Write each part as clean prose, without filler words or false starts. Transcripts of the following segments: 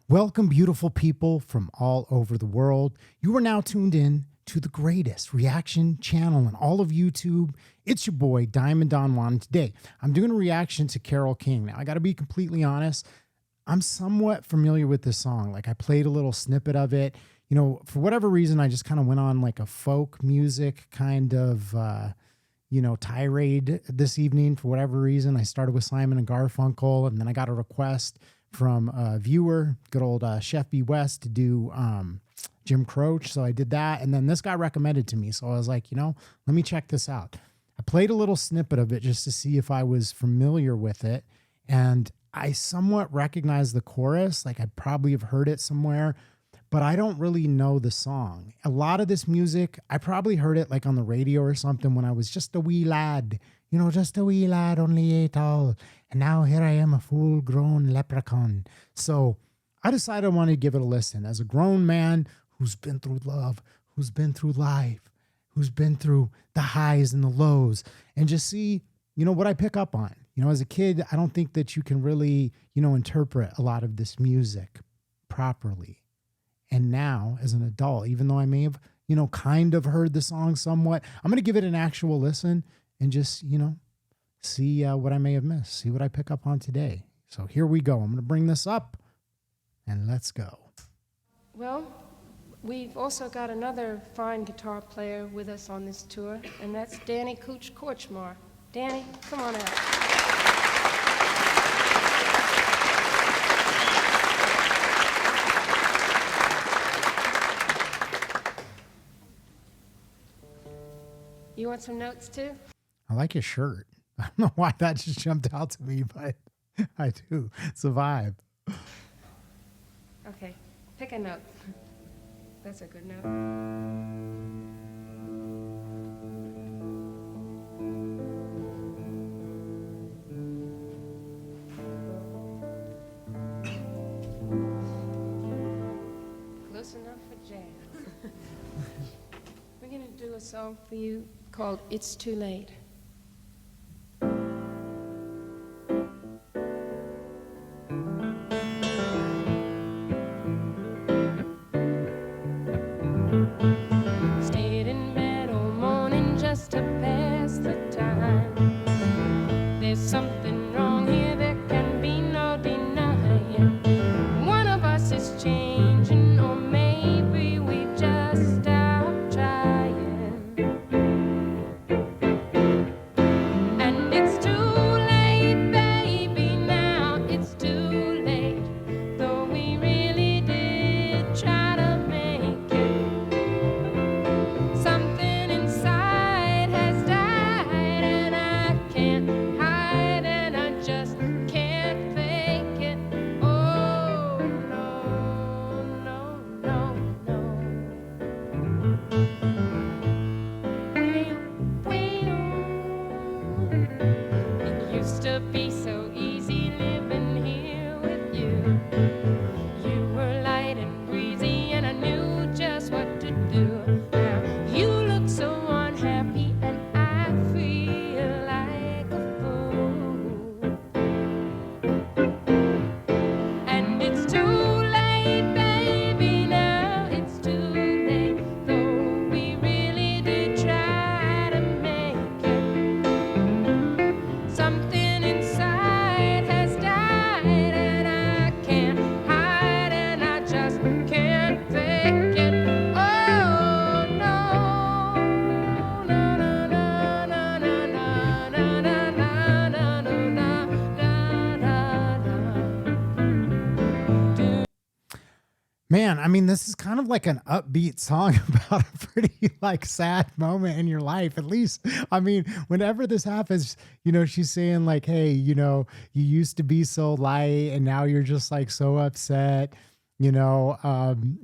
Welcome, beautiful people from all over the world. You are now tuned in to the greatest reaction channel in all of YouTube. It's your boy, Diamond Don Juan. And today, I'm doing a reaction to Carole King. Now, I got to be completely honest. I'm somewhat familiar with this song. Like, I played a little snippet of it. You know, for whatever reason, I just kind of went on like a folk music kind of, tirade this evening. For whatever reason, I started with Simon and Garfunkel, and then I got a request from a viewer, good old Chef B. West, to do Jim Croce. So I did that. And then this got recommended to me. So I was like, let me check this out. I played a little snippet of it just to see if I was familiar with it. And I somewhat recognize the chorus. Like I probably have heard it somewhere, but I don't really know the song. A lot of this music, I probably heard it like on the radio or something when I was just a wee lad, just a wee lad, only 8 tall. And now here I am, a full-grown leprechaun. So I decided I wanted to give it a listen. As a grown man who's been through love, who's been through life, who's been through the highs and the lows, and just see, what I pick up on. As a kid, I don't think that you can really, interpret a lot of this music properly. And now, as an adult, even though I may have, kind of heard the song somewhat, I'm going to give it an actual listen and just, see what I may have missed, see what I pick up on today. So here we go. I'm going to bring this up and let's go. Well, we've also got another fine guitar player with us on this tour, and that's Danny Cooch Korchmar. Danny, come on out. You want some notes too? I like his shirt. I don't know why that just jumped out to me, but I do. It's a vibe. Okay, pick a note. That's a good note. Close enough for jazz. We're gonna do a song for you called It's Too Late. Stayed in bed all morning just to pass the time. There's something wrong here, there can be no denying. One of us is changing, or maybe we've just stopped trying. And it's too late, baby, now it's too late. Though we really did try to make it. Something inside has died, and I can't hide, and I just can't fake it. Oh, no, no, no, no. It used to be so easy living here with you. You were light and breezy, and I knew just what to do. Now you look so unhappy, and I feel like a fool. And it's too late, baby, now it's too late. Though we really did try to make it. Something inside has died, and I can't hide, and I just can't fake it. Oh, no, no, no, no, no, no, no, no, no, no, no, no, no. Man, I mean, this is kind of like an upbeat song about a pretty sad moment in your life. At least, I mean, whenever this happens, she's saying like, hey, you used to be so light and now you're just like so upset.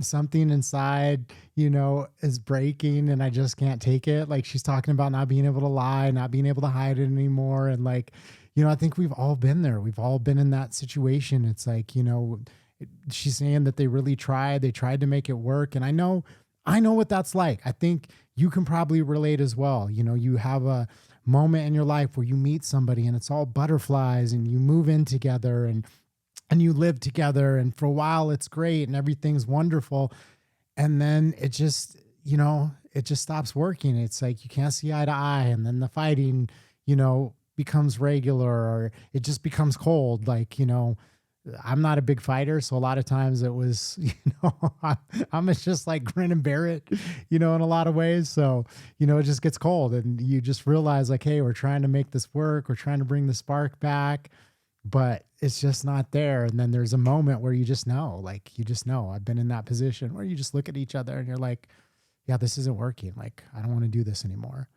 Something inside, is breaking and I just can't take it. Like she's talking about not being able to lie, not being able to hide it anymore. And like, I think we've all been there. We've all been in that situation. It's like, she's saying that they really tried. They tried to make it work. And I know what that's like. I think you can probably relate as well. You have a moment in your life where you meet somebody and it's all butterflies and you move in together and and you live together, and for a while it's great and everything's wonderful. And then it just, it just stops working. It's like you can't see eye to eye. And then the fighting, becomes regular, or it just becomes cold. Like, I'm not a big fighter. So a lot of times it was, I'm just like grin and bear it, in a lot of ways. So, it just gets cold, and you just realize like, hey, we're trying to make this work. We're trying to bring the spark back, but it's just not there. And then there's a moment where you just know, I've been in that position where you just look at each other and you're like, yeah, this isn't working. Like, I don't want to do this anymore.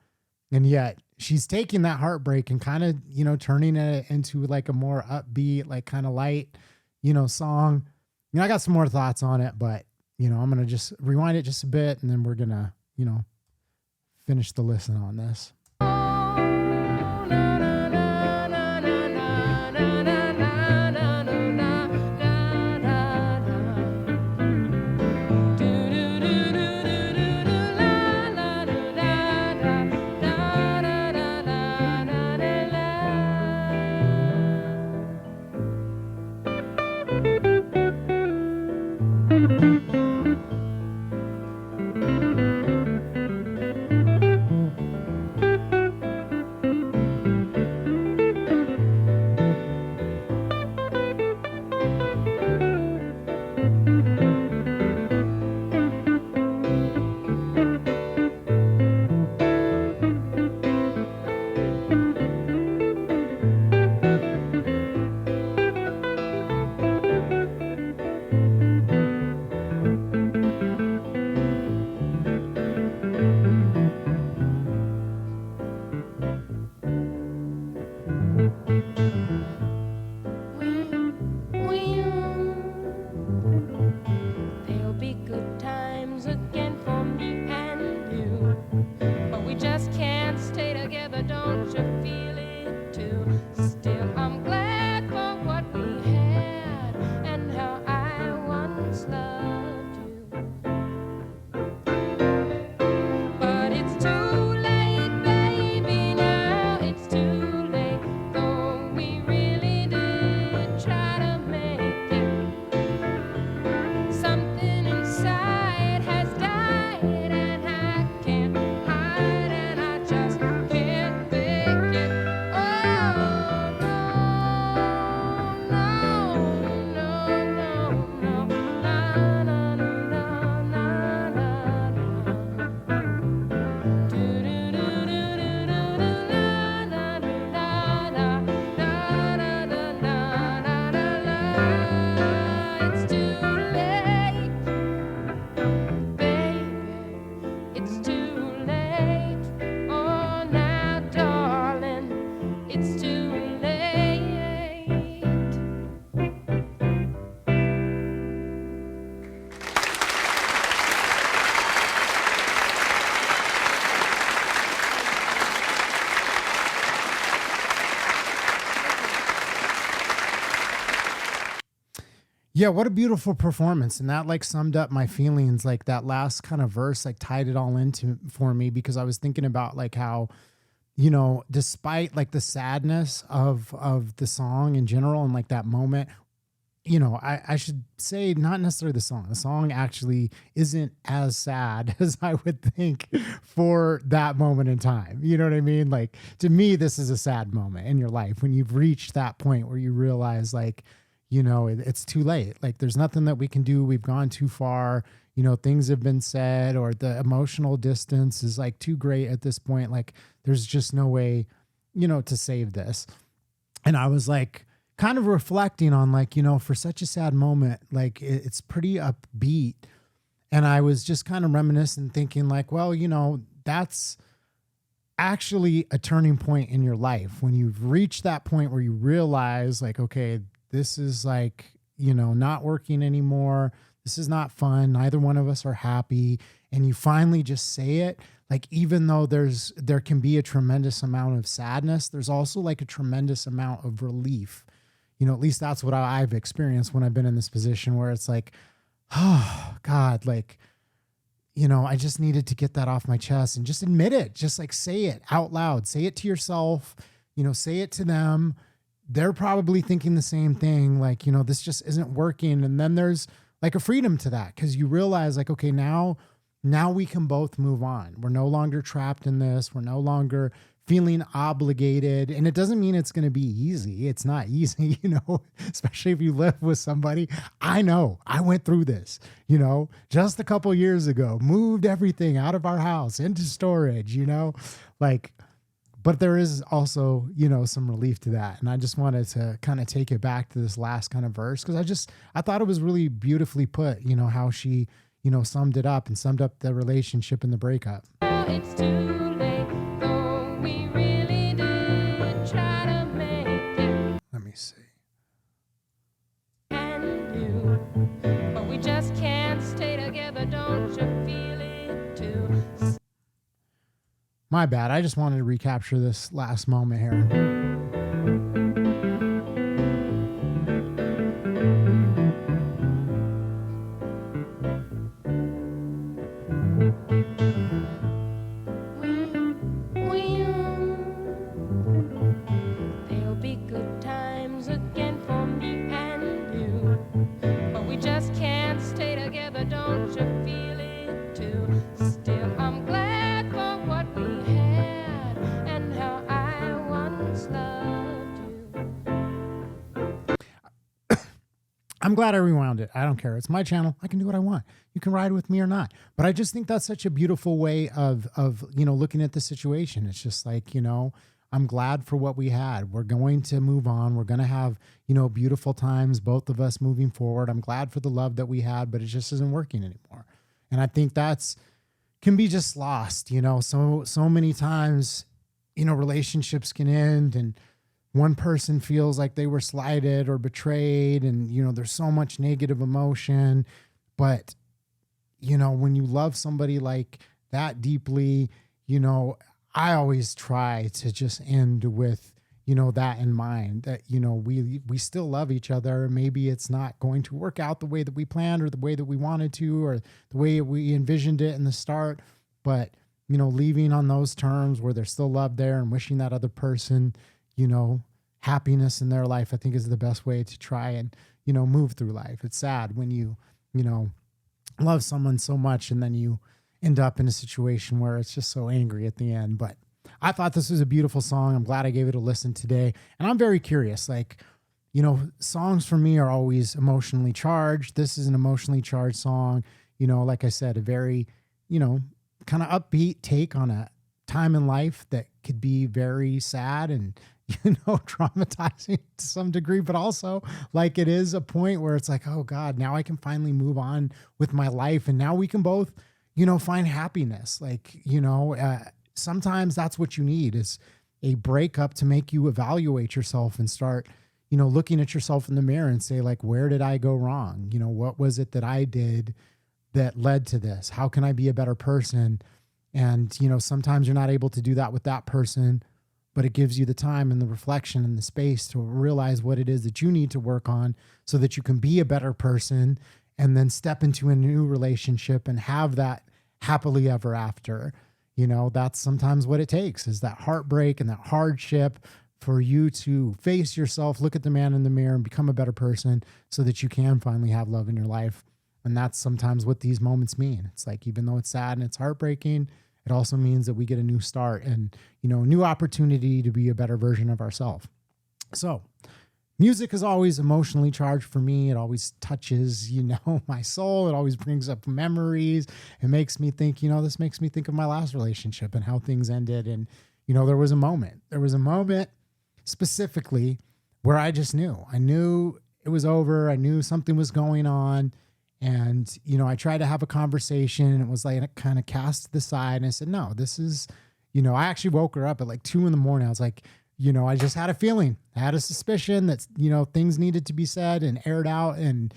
And yet she's taking that heartbreak and kind of, turning it into like a more upbeat, like kind of light, song. I got some more thoughts on it, but, I'm going to just rewind it just a bit, and then we're going to, finish the listen on this. Yeah, what a beautiful performance. And that like summed up my feelings. Like that last kind of verse like tied it all into for me, because I was thinking about like how, despite like the sadness of the song in general and like that moment, I should say not necessarily the song. The song actually isn't as sad as I would think for that moment in time. You know what I mean? Like to me, this is a sad moment in your life when you've reached that point where you realize like, it's too late. Like there's nothing that we can do. We've gone too far. Things have been said, or the emotional distance is like too great at this point. Like there's just no way, to save this. And I was like kind of reflecting on like, for such a sad moment, like it's pretty upbeat. And I was just kind of reminiscing, thinking like, well, that's actually a turning point in your life when you've reached that point where you realize like, okay, this is like, not working anymore. This is not fun. Neither one of us are happy. And you finally just say it. Like, even though there can be a tremendous amount of sadness, there's also like a tremendous amount of relief. At least that's what I've experienced when I've been in this position where it's like, oh God, like, I just needed to get that off my chest and just admit it. Just like say it out loud, say it to yourself, say it to them. they're probably thinking the same thing. Like, this just isn't working. And then there's like a freedom to that, because you realize like, okay, now we can both move on. We're no longer trapped in this. We're no longer feeling obligated. And it doesn't mean it's going to be easy. It's not easy, especially if you live with somebody. I know I went through this, just a couple years ago, moved everything out of our house into storage, like, but there is also, some relief to that. And I just wanted to kind of take it back to this last kind of verse, because I thought it was really beautifully put, how she, summed it up and summed up the relationship and the breakup. It's too late, though we really did try to make it. Let me see. And you, but we just can't stay together. Don't you feel it too? My bad. I just wanted to recapture this last moment here. There'll be good times again for me and you, but we just can't stay together. Don't you feel it too? Still, I'm glad for what we had and how I once loved you. I'm glad I rewound it. I don't care. It's my channel. I can do what I want. You can ride with me or not. But I just think that's such a beautiful way of looking at the situation. It's just like, I'm glad for what we had. We're going to move on. We're going to have, beautiful times, both of us moving forward. I'm glad for the love that we had, but it just isn't working anymore. And I think can be just lost, so many times, relationships can end and one person feels like they were slighted or betrayed, and there's so much negative emotion. But when you love somebody like that deeply, I always try to just end with that in mind, that we still love each other. Maybe it's not going to work out the way that we planned or the way that we wanted to or the way we envisioned it in the start, but leaving on those terms where there's still love there and wishing that other person happiness in their life, I think is the best way to try and, move through life. It's sad when you love someone so much and then you end up in a situation where it's just so angry at the end. But I thought this was a beautiful song. I'm glad I gave it a listen today. And I'm very curious, like, songs for me are always emotionally charged. This is an emotionally charged song. Like I said, a very, kind of upbeat take on a time in life that could be very sad and, traumatizing to some degree, but also like it is a point where it's like, oh God, now I can finally move on with my life. And now we can both, find happiness. Like, sometimes that's what you need is a breakup to make you evaluate yourself and start, looking at yourself in the mirror and say like, where did I go wrong? What was it that I did that led to this? How can I be a better person? And, sometimes you're not able to do that with that person, but it gives you the time and the reflection and the space to realize what it is that you need to work on so that you can be a better person and then step into a new relationship and have that happily ever after. That's sometimes what it takes, is that heartbreak and that hardship for you to face yourself, look at the man in the mirror and become a better person so that you can finally have love in your life. And that's sometimes what these moments mean. It's like, even though it's sad and it's heartbreaking, it also means that we get a new start and, a new opportunity to be a better version of ourselves. So music is always emotionally charged for me. It always touches, my soul. It always brings up memories. It makes me think, this makes me think of my last relationship and how things ended. And, there was a moment specifically where I just knew. I knew it was over. I knew something was going on. And, I tried to have a conversation and it was like, it kind of cast to the side. And I said, no, this is, I actually woke her up at like 2 a.m. I was like, I just had a feeling, I had a suspicion that, things needed to be said and aired out and,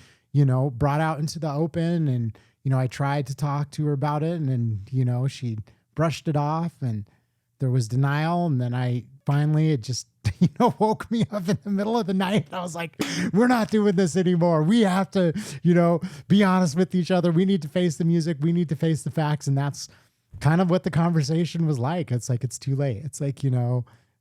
brought out into the open. And, I tried to talk to her about it and then, she brushed it off and there was denial. And then it just, woke me up in the middle of the night. I was like, we're not doing this anymore. We have to, be honest with each other. We need to face the music. We need to face the facts. And that's kind of what the conversation was like. It's like, it's too late. It's like,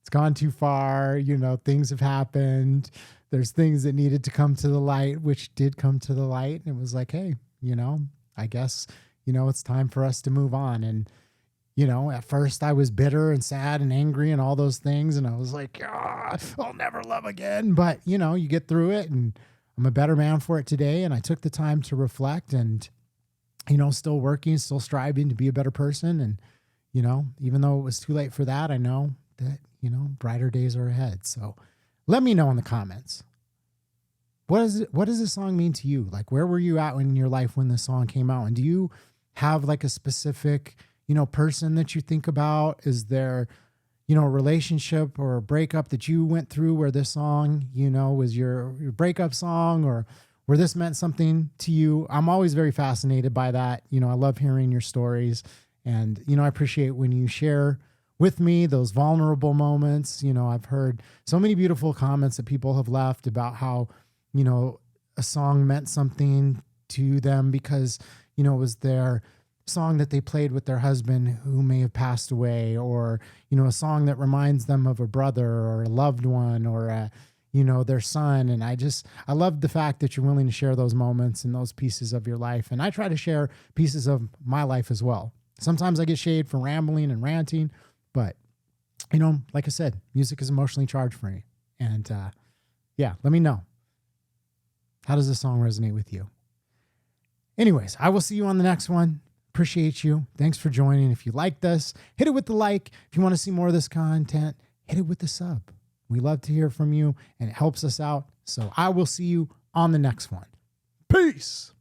it's gone too far. You know, things have happened. There's things that needed to come to the light, which did come to the light. And it was like, hey, you know, I guess, you know, it's time for us to move on. And, you know, at first I was bitter and sad and angry and all those things. And I was like, I'll never love again. But, you know, you get through it, and I'm a better man for it today. And I took the time to reflect and, you know, still working, still striving to be a better person. And, you know, even though it was too late for that, I know that, you know, brighter days are ahead. So let me know in the comments. What does this song mean to you? Like, where were you at in your life when this song came out? And do you have like a specific, you know, person that you think about? Is there, you know, a relationship or a breakup that you went through where this song, you know, was your breakup song, or where this meant something to you? I'm always very fascinated by that. You know, I love hearing your stories, and, you know, I appreciate when you share with me those vulnerable moments. You know, I've heard so many beautiful comments that people have left about how, you know, a song meant something to them because, you know, it was their song that they played with their husband who may have passed away, or, you know, a song that reminds them of a brother or a loved one, or a, you know, their son. And I love the fact that you're willing to share those moments and those pieces of your life. And I try to share pieces of my life as well. Sometimes I get shade for rambling and ranting, but, you know, like I said, music is emotionally charged for me. And yeah, let me know. How does this song resonate with you? Anyways, I will see you on the next one. Appreciate you. Thanks for joining. If you like this, hit it with the like. If you want to see more of this content, hit it with the sub. We love to hear from you, and it helps us out. So I will see you on the next one. Peace.